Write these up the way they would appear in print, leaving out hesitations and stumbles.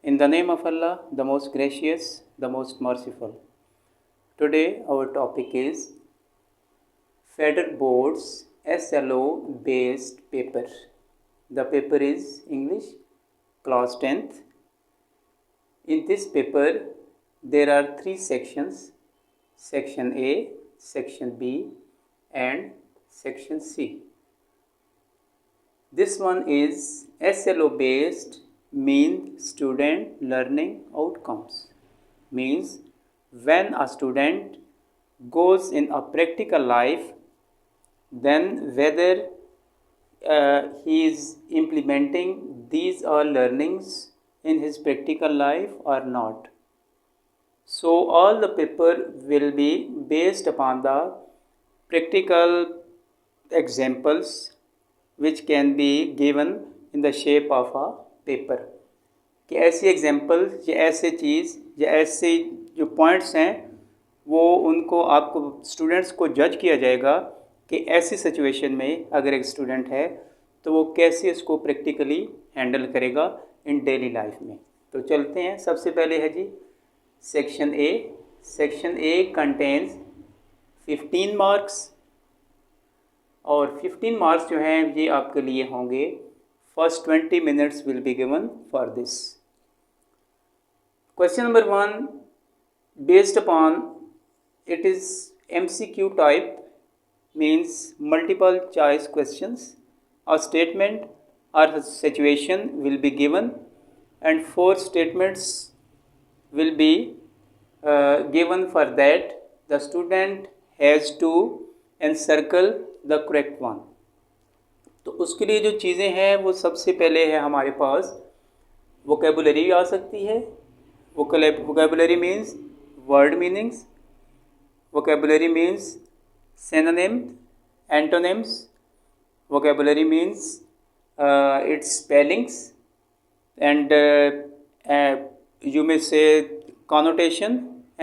In the name of Allah, the most gracious, the most merciful. Today our topic is Feather Boards SLO based paper. The paper is English, class 10th. In this paper, there are 3 sections, section A, section B and section C. This one is SLO based, means student learning outcomes. Means when a student goes in a practical life, then whether he is implementing these all learnings in his practical life or not. So all the paper will be based upon the practical examples which can be given in the shape of a paper. कि ऐसी example या ऐसे चीज़ या ऐसे जो points हैं वो उनको आपको स्टूडेंट्स को जज किया जाएगा कि ऐसी सिचुएशन में अगर एक स्टूडेंट है तो वो कैसे इसको प्रैक्टिकली हैंडल करेगा इन डेली लाइफ में। तो चलते हैं। सबसे पहले है जी section A. Section A contains 15 marks और 15 मार्क्स जो हैं ये आपके लिए होंगे। First 20 minutes will be given for this. Question number 1, based upon it is MCQ type, means multiple choice questions. A statement or a situation will be given and 4 statements will be given. For that the student has to encircle the correct one. तो उसके लिए जो चीज़ें हैं वो सबसे पहले है हमारे पास वोकेबुलरी आ सकती है। Vocabulary means word meanings. Vocabulary means synonyms, antonyms. Vocabulary means its spellings, and you may say connotation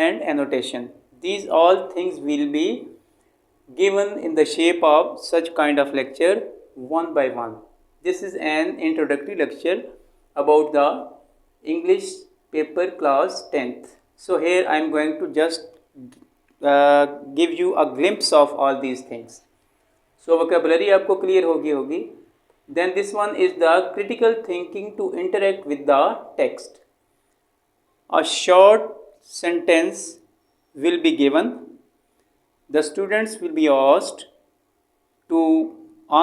and annotation. These all things will be given in the shape of such kind of lecture one by one. This is an introductory lecture about the English paper class 10th. So here I am going to just give you a glimpse of all these things. So vocabulary आपको clear होगी। Then this one is the critical thinking to interact with the text. A short sentence will be given. The students will be asked to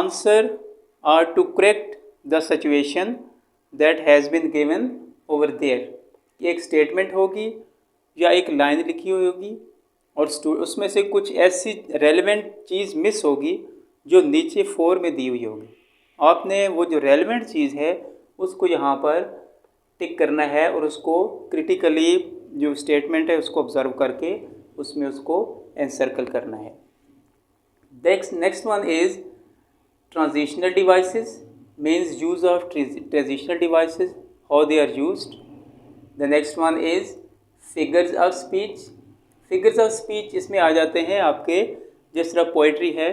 answer or to correct the situation that has been given over there. एक statement होगी या एक line लिखी हुई होगी और उसमें से कुछ ऐसी रेलेवेंट चीज़ मिस होगी जो नीचे 4 में दी हुई होगी। आपने वो जो रेलेवेंट चीज़ है उसको यहाँ पर टिक करना है और उसको क्रिटिकली जो स्टेटमेंट है उसको ऑब्जर्व करके उसमें उसको एनसर्कल करना है। Next one is transitional devices, means use of transitional devices, how they are used. The next one is figures of speech. Figures of speech इसमें आ जाते हैं आपके जिस तरह पोइट्री है,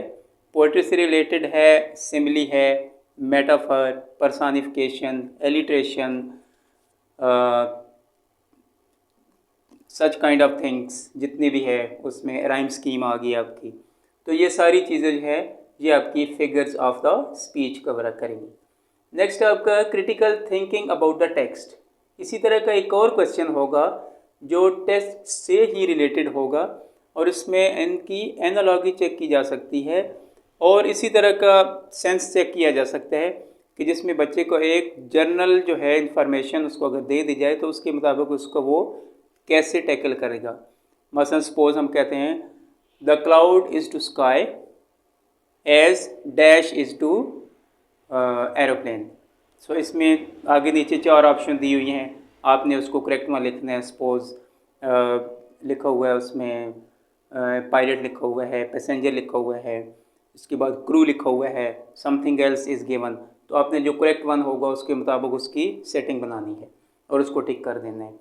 पोइट्री से रिलेटेड है सिमिली है, metaphor, personification, alliteration, such kind of things जितनी भी है उसमें राइम स्कीम आ गई आपकी। तो ये सारी चीज़ें जो है ये आपकी figures of the speech cover करेंगी। नेक्स्ट आपका critical thinking about the text. इसी तरह का एक और क्वेश्चन होगा जो टेक्स्ट से ही रिलेटेड होगा और इसमें इनकी एनालॉजी चेक की जा सकती है और इसी तरह का सेंस चेक किया जा सकता है कि जिसमें बच्चे को एक जर्नल जो है इंफॉर्मेशन उसको अगर दे दी जाए तो उसके मुताबिक उसको वो कैसे टैकल करेगा। मसलन सपोज हम कहते हैं the cloud is to sky as dash is to aeroplane. So इसमें आगे नीचे 4 ऑप्शन दी हुई हैं, आपने उसको करेक्ट में लिखना है। सपोज लिखा हुआ है उसमें पायलट लिखा हुआ है, पैसेंजर लिखा हुआ है, इसके बाद क्रू लिखा हुआ है, समथिंग एल्स इज़ गिवन। तो आपने जो करेक्ट वन होगा उसके मुताबिक उसकी सेटिंग बनानी है और उसको टिक कर देना है।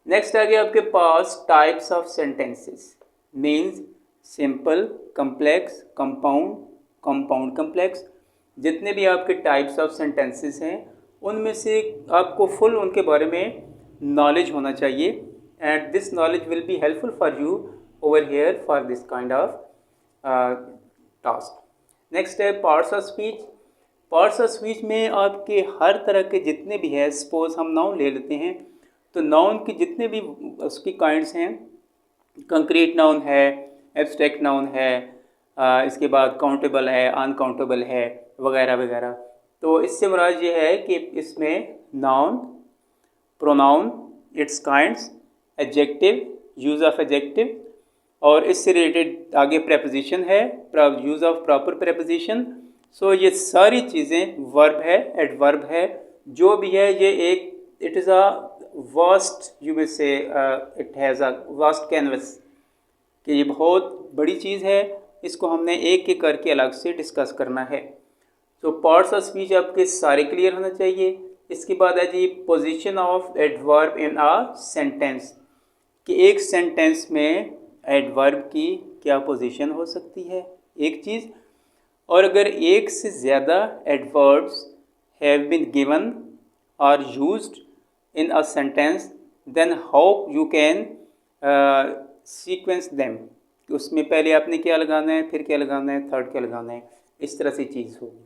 नेक्स्ट आ गया आपके पास types of sentences, means simple, complex, compound, compound complex. जितने भी आपके टाइप्स ऑफ सेंटेंसेस हैं उनमें से आपको फुल उनके बारे में knowledge होना चाहिए, and this knowledge will be helpful for you over here for this kind of task. Next है parts of speech. Parts of speech में आपके हर तरह के जितने भी है, सपोज हम नाउन ले लेते हैं तो नाउन की जितने भी उसकी काइंड्स हैं, कंक्रीट नाउन है, एब्स्ट्रैक्ट नाउन है, इसके बाद काउंटेबल है, अनकाउंटेबल है, वगैरह वगैरह। तो इससे मुराद ये है कि इसमें noun, pronoun, it's kinds, adjective, use of adjective, और इससे रिलेटेड आगे प्रेपोजिशन है, यूज़ ऑफ प्रॉपर प्रेपोजिशन। सो ये सारी चीज़ें, वर्ब है, एडवर्ब है, जो भी है ये एक, it is a vast, you may say it has a vast canvas, कि ये बहुत बड़ी चीज़ है, इसको हमने एक एक करके अलग से डिस्कस करना है। तो पार्ट्स ऑफ स्पीच आपके सारे क्लियर होना चाहिए। इसके बाद है जी position of adverb in a sentence, कि एक सेंटेंस में एडवर्ब की क्या पोजीशन हो सकती है, एक चीज़। और अगर एक से ज़्यादा एडवर्ब्स हैव बीन गिवन और used in a sentence, then how you can sequence them, कि उसमें पहले आपने क्या लगाना है, फिर क्या लगाना है, थर्ड क्या लगाना है, इस तरह से चीज़ होगी।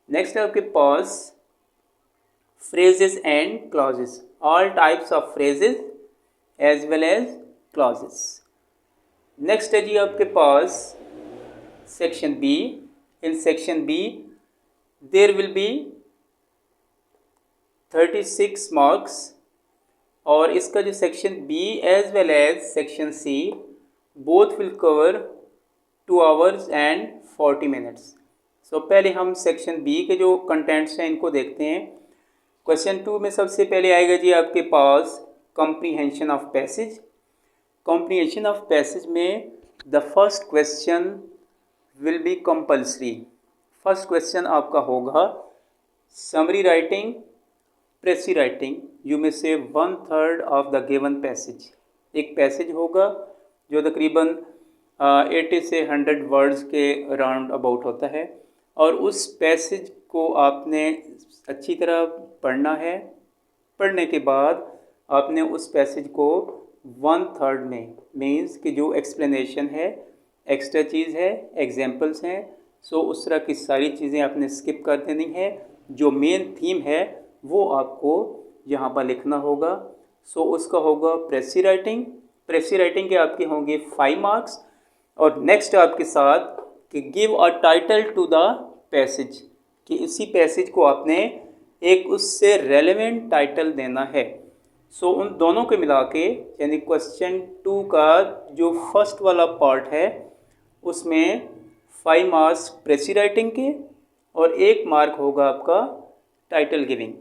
नेक्स्ट है आपके पास phrases and clauses, all types of phrases as well as clauses. Next है जी आपके पास section B. In section B there will be 36 marks, और इसका जो section B as well as section C both will cover 2 hours and 40 minutes. So पहले हम section B के जो कंटेंट्स हैं इनको देखते हैं। क्वेश्चन 2 में सबसे पहले आएगा जी आपके पास comprehension of passage. Comprehension of passage में the first question will be compulsory. First question आपका होगा summary writing, precis writing, you में से 1/3 ऑफ द गिवन पैसेज। एक पैसेज होगा जो तकरीबन 80 से 100 वर्ड्स के राउंड अबाउट होता है, और उस पैसेज को आपने अच्छी तरह पढ़ना है। पढ़ने के बाद आपने उस पैसेज को 1/3 में, मीन्स कि जो एक्सप्लेनेशन है, एक्स्ट्रा चीज़ है, एग्जाम्पल्स हैं, सो उस तरह की सारी चीज़ें आपने स्किप कर देनी है। जो मेन थीम है वो आपको यहाँ पर लिखना होगा। सो उसका होगा प्रेसी राइटिंग। प्रेसी राइटिंग के आपके होंगे 5 मार्क्स। और नेक्स्ट आपके साथ कि give a title to the passage, कि इसी पैसेज को आपने एक उससे रेलेवेंट टाइटल देना है। सो उन दोनों को मिला के, यानी क्वेश्चन 2 का जो फर्स्ट वाला पार्ट है उसमें 5 मार्क्स प्रेसी राइटिंग के और 1 मार्क होगा आपका टाइटल गिविंग।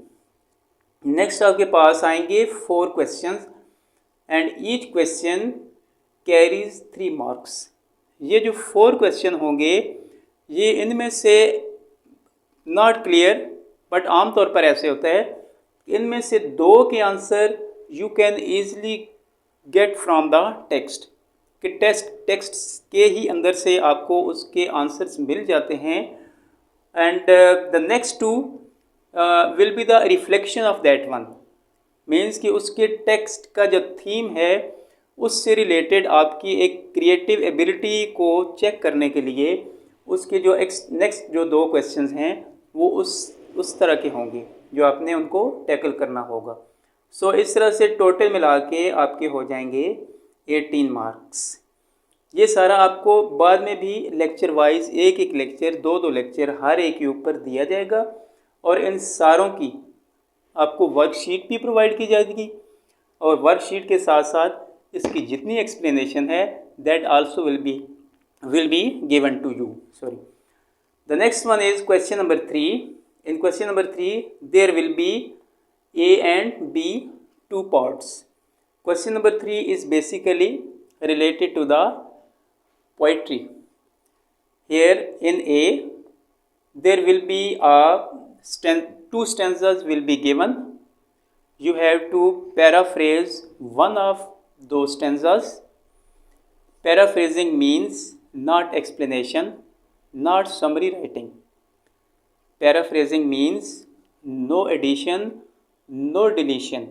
नेक्स्ट आपके पास आएंगे 4 questions and each question carries 3 marks. ये जो 4 क्वेश्चन होंगे ये इनमें से नॉट क्लियर, बट आमतौर पर ऐसे होता है, इनमें से 2 के answer you can easily get from the text, कि टेक्स्ट के ही अंदर से आपको उसके आंसर्स मिल जाते हैं। And the next 2 will be the reflection of that one, means कि उसके टेक्स्ट का जो थीम है उससे रिलेटेड आपकी एक क्रिएटिव एबिलिटी को चेक करने के लिए उसके जो नेक्स्ट जो 2 क्वेश्चंस हैं वो उस तरह के होंगे जो आपने उनको टैकल करना होगा। सो इस तरह से टोटल मिला के आपके हो जाएंगे 18 मार्क्स। ये सारा आपको बाद में भी लेक्चर वाइज एक लेक्चर 2 लेक्चर हर एक के ऊपर दिया जाएगा, और इन सारों की आपको वर्कशीट भी प्रोवाइड की जाएगी, और वर्कशीट के साथ साथ इसकी जितनी एक्सप्लेनेशन है that also will be given to you. Sorry, the next one is question number 3। In question number 3 there will be A and B 2 parts. Question number 3 is basically related to the poetry. Here in A there will be two stanzas will be given. You have to paraphrase one of those stanzas. Paraphrasing means not explanation, not summary writing. Paraphrasing means no addition, no deletion.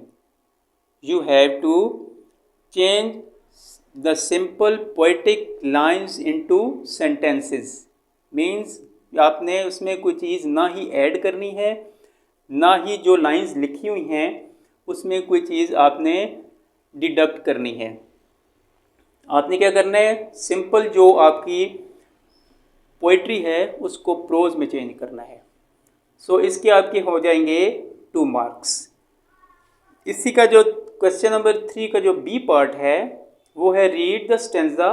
you have to change the simple poetic lines into sentences. Means आपने उसमें कोई चीज़ ना ही add करनी है, ना ही जो lines लिखी हुई हैं उसमें कोई चीज़ आपने डिडक्ट करनी है। आपने क्या करना है, सिंपल जो आपकी पोइट्री है उसको प्रोज में चेंज करना है। सो इसके आपके हो जाएंगे 2 मार्क्स। इसी का जो क्वेश्चन नंबर 3 का जो बी पार्ट है वो है रीड द स्टेंजा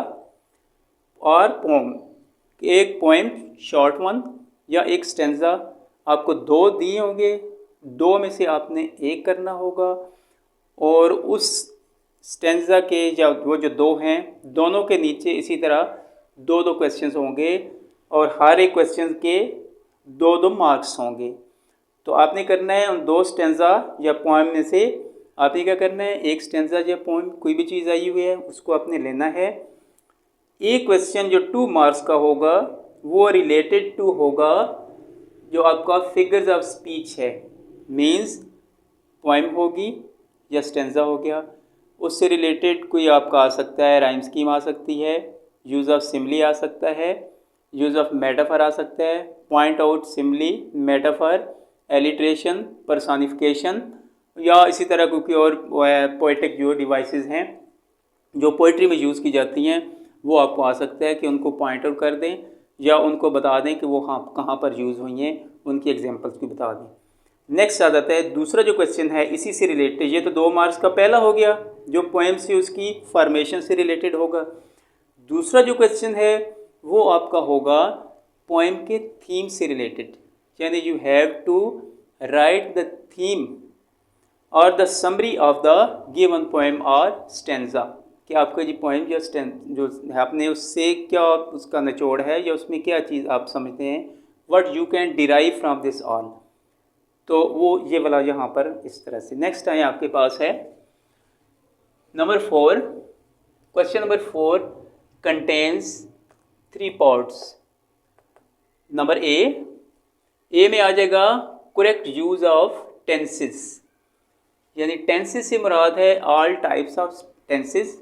और पोम। एक पोएम शॉर्ट वन या एक स्टेंजा, आपको 2 दिए होंगे, 2 में से आपने एक करना होगा और उस स्टेंजा के या वो जो 2 हैं दोनों के नीचे इसी तरह 2-2 क्वेश्चंस होंगे और हर एक क्वेश्चन के 2-2 मार्क्स होंगे। तो आपने करना है उन 2 स्टेंजा या पोएम में से आपने क्या करना है, एक स्टेंजा या पोएम कोई भी चीज़ आई हुई है उसको आपने लेना है। एक क्वेश्चन जो 2 मार्क्स का होगा वो रिलेटेड टू होगा जो आपका फिगर्स ऑफ स्पीच है, मीन्स पोएम होगी या स्टेंजा हो गया, उससे रिलेटेड कोई आपका आ सकता है, राइम स्कीम आ सकती है, यूज़ ऑफ सिमली आ सकता है, यूज़ ऑफ मेटाफर आ सकता है, point out simile, metaphor, alliteration, personification या इसी तरह कोई और पोएटिक जो डिवाइसेस हैं जो पोइट्री में यूज़ की जाती हैं वो आपको आ सकता है कि उनको पॉइंट आउट कर दें या उनको बता दें कि वो कहाँ पर यूज़ हुई हैं, उनकी एग्जांपल्स भी बता दें। नेक्स्ट आ जाता है दूसरा जो क्वेश्चन है इसी से रिलेटेड, ये तो 2 मार्क्स का पहला हो गया जो पोएम से उसकी फॉर्मेशन से रिलेटेड होगा। दूसरा जो क्वेश्चन है वो आपका होगा पोएम के थीम से रिलेटेड, यानी you have to write the theme और the summary of the given poem और स्टेंजा, कि आपका जी पोएम या जो आपने उससे क्या उसका निचोड़ है या उसमें क्या चीज़ आप समझते हैं, what you can derive from this all. तो वो ये वाला यहाँ पर इस तरह से। नेक्स्ट आए आपके पास है number 4। Question number 4 contains 3 parts. Number A में आ जाएगा करेक्ट यूज़ ऑफ टेंसेस, यानी टेंसेस से मुराद है all types of tenses.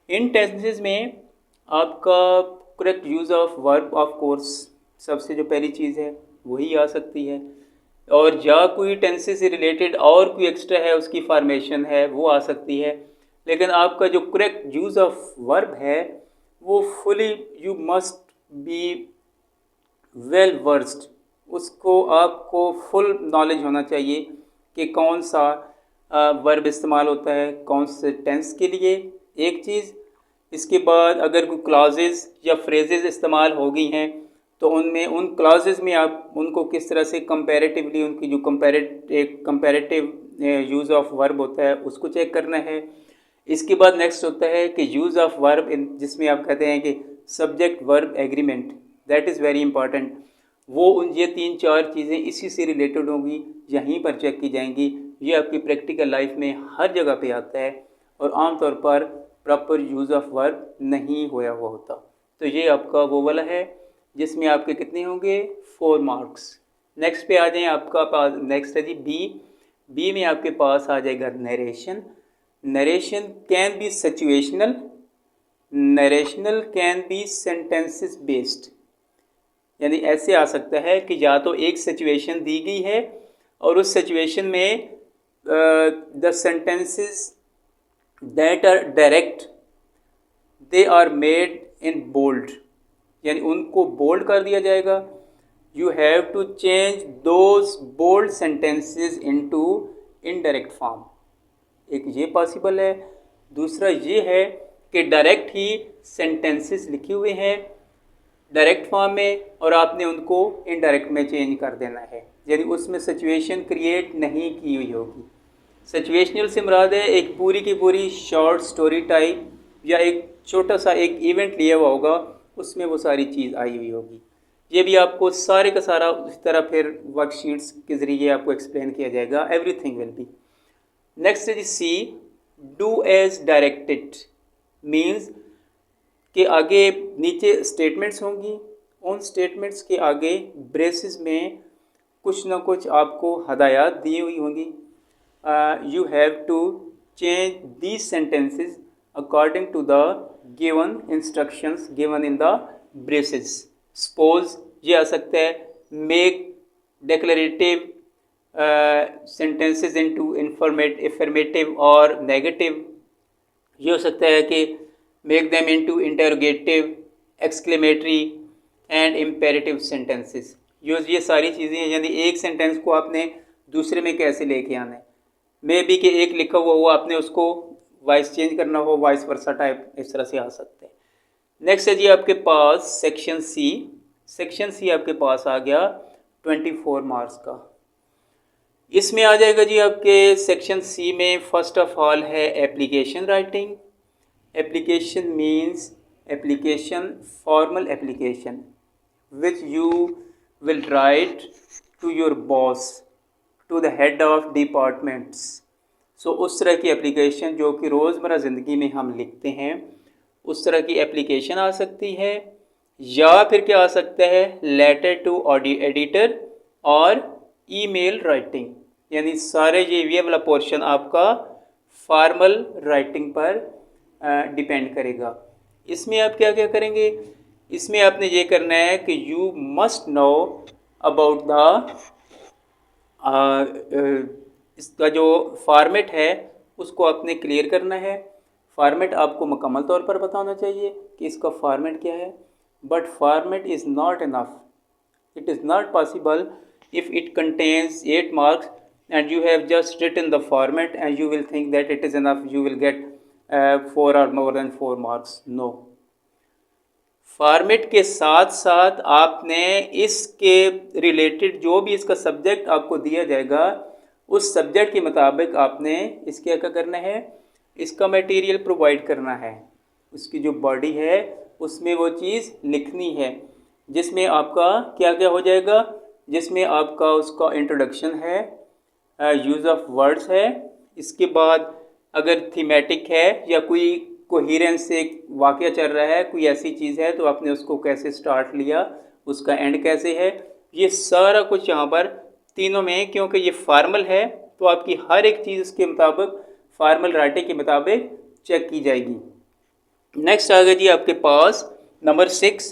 In tenses में आपका correct use of verb of course सबसे जो पहली चीज़ है वही आ सकती है, और या कोई टेंसेस से रिलेटेड और कोई एक्स्ट्रा है उसकी फॉर्मेशन है वो आ सकती है। लेकिन आपका जो करेक्ट यूज़ ऑफ वर्ब है वो fully you must be well versed, उसको आपको फुल नॉलेज होना चाहिए कि कौन सा वर्ब इस्तेमाल होता है कौन से टेंस के लिए, एक चीज़। इसके बाद अगर कोई क्लॉजेज़ या फ्रेजेस इस्तेमाल हो गई हैं तो उनमें उन क्लॉजेज़ में आप उनको किस तरह से कंपैरेटिवली उनकी जो कंपैरेटिव यूज़ ऑफ वर्ब होता है उसको चेक करना है। इसके बाद नेक्स्ट होता है कि यूज़ ऑफ वर्ब जिसमें आप कहते हैं कि subject verb agreement, that is very important. वो ये 3-4 चीज़ें इसी से रिलेटेड होंगी, यहीं पर चेक की जाएंगी। ये आपकी प्रैक्टिकल लाइफ में हर जगह पे आता है और आमतौर पर प्रॉपर यूज़ ऑफ वर्ब नहीं होया हुआ होता। तो ये आपका वो वाला है जिसमें आपके कितने होंगे 4 मार्क्स। नेक्स्ट पे आ जाएं, आपका पास नेक्स्ट है जी बी में आपके पास आ जाएगा narration. Narration can be situational, narrational can be sentences based, यानी ऐसे आ सकता है कि या तो एक सिचुएशन दी गई है और उस सिचुएशन में the sentences that are direct they are made in bold, यानी उनको बोल्ड कर दिया जाएगा। You have to change those bold sentences into indirect form, एक ये पॉसिबल है। दूसरा ये है कि डायरेक्ट ही सेंटेंसेस लिखे हुए हैं डायरेक्ट फॉर्म में और आपने उनको इनडायरेक्ट में चेंज कर देना है, यानी उसमें सिचुएशन क्रिएट नहीं की हुई होगी। सिचुएशनल से मुराद है एक पूरी की पूरी शॉर्ट स्टोरी टाइप या एक छोटा सा एक इवेंट लिया हुआ होगा उसमें वो सारी चीज़ आई हुई होगी। ये भी आपको सारे का सारा उसी तरह फिर वर्कशीट्स के ज़रिए आपको एक्सप्लेन किया जाएगा, एवरीथिंग विल बी। नेक्स्ट है जी सी, डू एज डायरेक्टेड, मीन्स के आगे नीचे स्टेटमेंट्स होंगी, उन स्टेटमेंट्स के आगे ब्रेसेस में कुछ ना कुछ आपको हदायत दी हुई होंगी। You have to change these sentences according to the given instructions given in the braces. Suppose ये आ सकता है make declarative sentences into affirmative और negative. ये हो सकता है कि make them into interrogative, exclamatory and imperative sentences. ये सारी चीज़ें हैं, यानी एक सेंटेंस को आपने दूसरे में कैसे लेके आना है. मे बी कि एक लिखा हुआ हो आपने उसको वॉइस चेंज करना हो, वॉइस वर्सा टाइप इस तरह से आ सकते हैं. नेक्स्ट है जी आपके पास सेक्शन सी. सेक्शन सी आपके पास आ गया 24 मार्क्स का. इसमें आ जाएगा जी आपके सेक्शन सी में फर्स्ट ऑफ ऑल है application writing. Application means application, formal application which you will write to your boss, to the head of departments. So उस तरह की एप्लीकेशन जो कि रोज़मर्रा ज़िंदगी में हम लिखते हैं, उस तरह की एप्लीकेशन आ सकती है. या फिर क्या आ सकता है, लेटर टू एडिटर और ईमेल राइटिंग. यानी सारे ये वाला पोर्शन आपका फॉर्मल राइटिंग पर डिपेंड करेगा. इसमें आप क्या क्या करेंगे, इसमें आपने ये करना है कि you must know about the इसका जो फॉर्मेट है उसको आपने क्लियर करना है. फॉर्मेट आपको मुकम्मल तौर पर बताना चाहिए कि इसका फॉर्मेट क्या है. But format is not enough. It is not possible if it contains 8 marks and you have just written the format and you will think that it is enough, you will get 4 or more than 4 marks. No. Format के साथ साथ आपने इसके related जो भी इसका subject आपको दिया जाएगा उस सब्जेक्ट के मुताबिक आपने इसके क्या करना है, इसका मटेरियल प्रोवाइड करना है. उसकी जो बॉडी है उसमें वो चीज़ लिखनी है जिसमें आपका क्या क्या हो जाएगा, जिसमें आपका उसका इंट्रोडक्शन है, यूज़ ऑफ वर्ड्स है. इसके बाद अगर थीमेटिक है या कोई कोहेरेंस से वाक़या चल रहा है, कोई ऐसी चीज़ है तो आपने उसको कैसे स्टार्ट लिया, उसका एंड कैसे है, ये सारा कुछ यहाँ पर तीनों में, क्योंकि ये फार्मल है तो आपकी हर एक चीज़ उसके मुताबिक फार्मल राइटिंग के मुताबिक चेक की जाएगी. नेक्स्ट आ गया जी आपके पास number 6,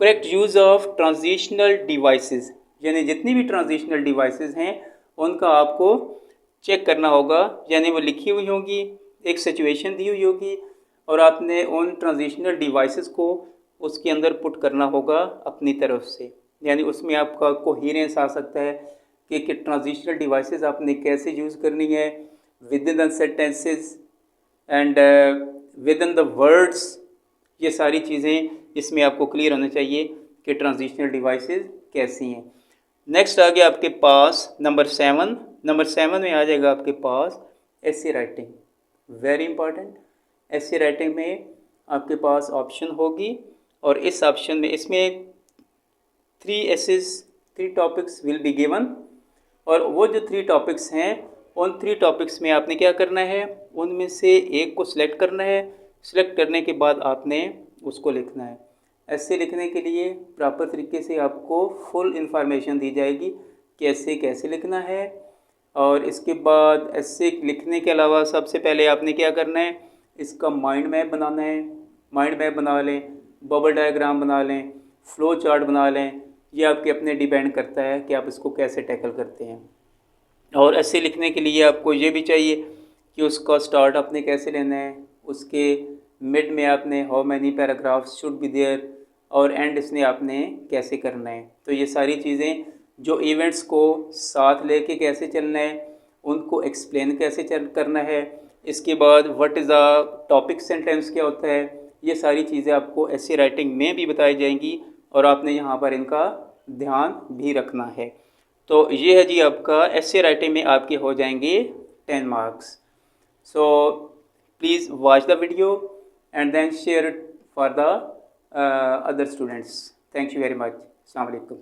correct use of transitional devices. यानी जितनी भी ट्रांजिशनल डिवाइसेस हैं उनका आपको चेक करना होगा. यानी वो लिखी हुई होंगी, एक सिचुएशन दी हुई होगी और आपने उन ट्रांजिशनल डिवाइसेस को उसके अंदर पुट करना होगा अपनी तरफ से. यानी उसमें आपका कोहेरेंस आ सकता है कि ट्रांजिशनल डिवाइसेस आपने कैसे यूज़ करनी है with in the sentences and with in the words. ये सारी चीज़ें इसमें आपको क्लियर होना चाहिए कि ट्रांजिशनल डिवाइसेस कैसी हैं. नेक्स्ट आ गया आपके पास नंबर 7. नंबर 7 में आ जाएगा आपके पास essay writing. Very important. Essay writing में आपके पास ऑप्शन होगी और इस ऑप्शन में इसमें 3 essays, 3 topics will be given. और वो जो 3 टॉपिक्स हैं उन 3 टॉपिक्स में आपने क्या करना है, उनमें से एक को सिलेक्ट करना है. सिलेक्ट करने के बाद आपने उसको लिखना है. ऐसे लिखने के लिए प्रॉपर तरीके से आपको फुल इंफॉर्मेशन दी जाएगी कैसे कैसे लिखना है. और इसके बाद ऐसे लिखने के अलावा सबसे पहले आपने क्या करना है, इसका माइंड मैप बनाना है. माइंड मैप बना लें, बबल डायग्राम बना लें, फ्लो चार्ट बना लें. ये आपके अपने डिपेंड करता है कि आप इसको कैसे टैकल करते हैं. और ऐसे लिखने के लिए आपको ये भी चाहिए कि उसका स्टार्ट आपने कैसे लेना है, उसके मिड में आपने how many paragraphs should be there और एंड इसने आपने कैसे करना है. तो ये सारी चीज़ें जो इवेंट्स को साथ लेके कैसे चलना है, उनको एक्सप्लेन कैसे करना है. इसके बाद what is a topic sentence क्या होता है, ये सारी चीज़ें आपको ऐसे राइटिंग में भी बताई जाएंगी और आपने यहाँ पर इनका ध्यान भी रखना है. तो ये है जी आपका ऐसे राइटिंग में आपके हो जाएंगे 10 marks. So please watch the video and then share it for the other students. Thank you very much. Assalamu alaikum.